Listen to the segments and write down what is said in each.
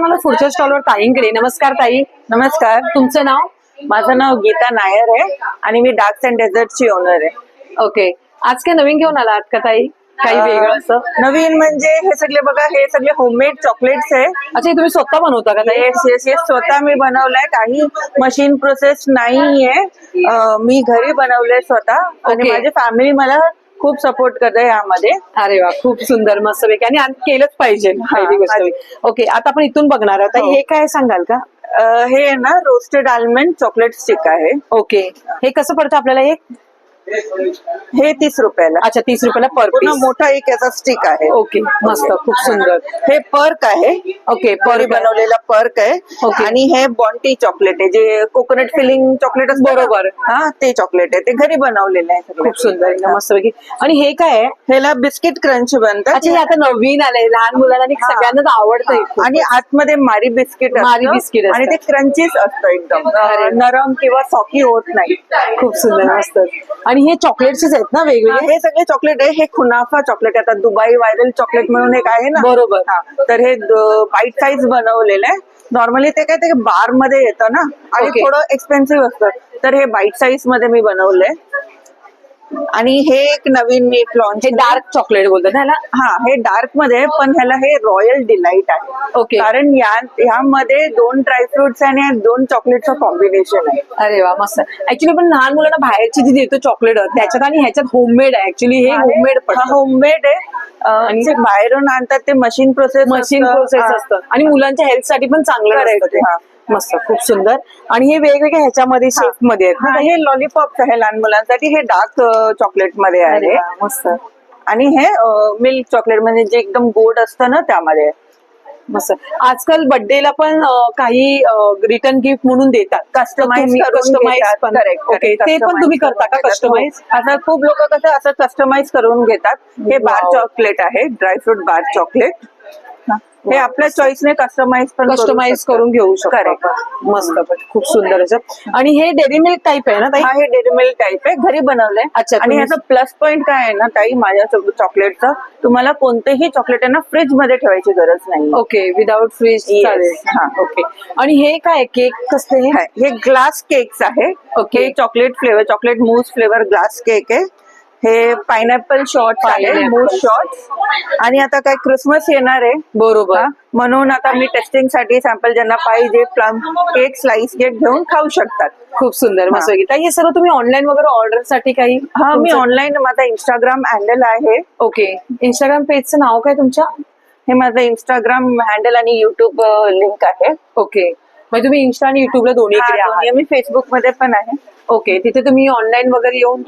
मला पुढच्या स्टॉलवर ताईंकडे. नमस्कार ताई. नमस्कार. तुमचं नाव? माझं नाव गीता नायर आहे आणि मी डार्क्स अँड डेझर्टची ओनर आहे. ओके. आज काय नवीन घेऊन आलात का ताई? काही वेगळं असं? नवीन म्हणजे हे सगळे बघा, हे सगळे होममेड चॉकलेट्स आहे. अच्छा, हे तुम्ही स्वतः बनवता का ताई? हे स्वतः मी बनवलंय. काही मशीन प्रोसेस नाहीये. मी घरी बनवलंय स्वतः आणि माझी फॅमिली मला खूप सपोर्ट करते यामध्ये. अरे वा, खूप सुंदर, मस्त पैकी. आणि केलंच पाहिजे पहिली गोष्ट. ओके, आता आपण इथून बघणार आहोत. हे काय सांगाल का? हे ना रोस्टेड आल्मंड चॉकलेट स्टिक आहे. ओके, हे कसं पडतं आपल्याला? हे 30 रुपयाला. अच्छा, 30 रुपयाला पर पीस. मोठा एक याचा स्टिक आहे. ओके, मस्त, खूप सुंदर. हे पर्क आहे. ओके, पर्क बनवलेला पर्क आहे. आणि हे बॉन्टी चॉकलेट आहे, जे कोकोनट फिलिंग चॉकलेट असतं. बरोबर. हा, ते चॉकलेट आहे. ते घरी बनवलेलं आहे. खूप सुंदर, मस्त पैकी. आणि हे काय आहे? ह्याला बिस्किट क्रंच बनतात. अच्छा, हे आता नवीन आलंय, लहान मुलांना आणि सगळ्यांनाच आवडतं. आणि आतमध्ये मारी बिस्किट आणि ते क्रंचीच असतं, एकदम नरम किंवा सॉकी होत नाही. खूप सुंदर, मस्त. आणि हे चॉकलेट्सच आहेत ना वेगवेगळे? हे सगळे चॉकलेट आहे. हे खुनाफा चॉकलेट, आता दुबई व्हायरल चॉकलेट म्हणून एक आहे ना. बरोबर. तर हे बाईट साईज बनवलेलं आहे. नॉर्मली ते काय, ते बार मध्ये येतं ना आणि थोडं एक्सपेन्सिव्ह असतं. तर हे बाईट साईज मध्ये मी बनवलंय. आणि हे एक नवीन मी लॉन्च. हे डार्क चॉकलेट बोलतात ह्याला? हा, हे डार्क मध्ये, पण ह्याला हे रॉयल डिलाइट आहे. ओके. कारण यामध्ये 2 ड्रायफ्रुट्स आणि 2 चॉकलेटचं कॉम्बिनेशन आहे. अरे वा, मस्त. ऍक्च्युली पण लहान मुलांना बाहेरची जी देतो चॉकलेट, त्याच्यात आणि ह्याच्यात होममेड आहे. ऍक्च्युली हे होममेड होममेड आहे. आणि बाहेरून आणतात ते मशीन प्रोसेस असतं आणि मुलांच्या हेल्थ साठी पण चांगलं असतं ते. मस्त, खूप सुंदर. आणि हे वेगवेगळ्या ह्याच्यामध्ये शेप मध्ये आहेत. हे लॉलीपॉप आहे लहान मुलांसाठी. हे डार्क चॉकलेट मध्ये आहे. मस्त. आणि हे मिल्क चॉकलेट म्हणजे जे एकदम गोड असतं ना, त्यामध्ये. मस्त. आजकाल बर्थडेला पण काही रिटर्न गिफ्ट म्हणून देतात, कस्टमाइज पण. ओके, ते पण तुम्ही करता का कस्टमाइज? आता खूप लोक कसं असं कस्टमाइज करून घेतात. हे बार चॉकलेट आहे, ड्रायफ्रूट बार चॉकलेट. हे आपल्या चॉईसने कस्टमाइज करून घेऊ शकतो. मस्त, खूप सुंदर. आणि हे डेअरी मिल्क टाईप आहे ना ताई? हा, हे डेअरी मिल्क टाईप आहे, घरी बनवलंय. अच्छा. आणि ह्याचा प्लस पॉइंट काय आहे ना ताई, माझ्या चॉकलेटचं, तुम्हाला कोणतेही चॉकलेट आहे ना फ्रीज मध्ये ठेवायची गरज नाही. ओके, विदाउट फ्रीज चालेल. हा, ओके. आणि हे काय केक कसं? हे ग्लास केक्स आहे. Okay, chocolate flavour, chocolate mousse flavour glass cake आहे. हे पायनॅपल शॉर्ट्स आहे, मूस शॉर्ट्स. आणि आता काय क्रिसमस येणार आहे. बरोबर. म्हणून आता मी टेस्टिंग साठी सॅम्पल ज्यांना पाहिजे, प्लम केक, स्लाइस केक घेऊन खाऊ शकतात. खूप सुंदर, मस्त. हे सर्व तुम्ही ऑनलाईन वगैरे ऑर्डर साठी काही? हा, मी ऑनलाईन, माझा इंस्टाग्राम हँडल आहे. ओके. इंस्टाग्राम पेजचं नाव काय तुमच्या? हे माझं इंस्टाग्राम हँडल आणि युट्यूब लिंक आहे. ओके, म्हणजे तुम्ही इन्स्टा आणि युट्यूबला दोन्ही? मी फेसबुक मध्ये पण आहे. ओके, तिथे तुम्ही ऑनलाईन वगैरे येऊन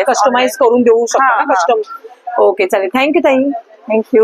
कस्टमाइज करून देऊ शकता ना? ओके, चालेल. थँक्यू ताई. थँक्यू.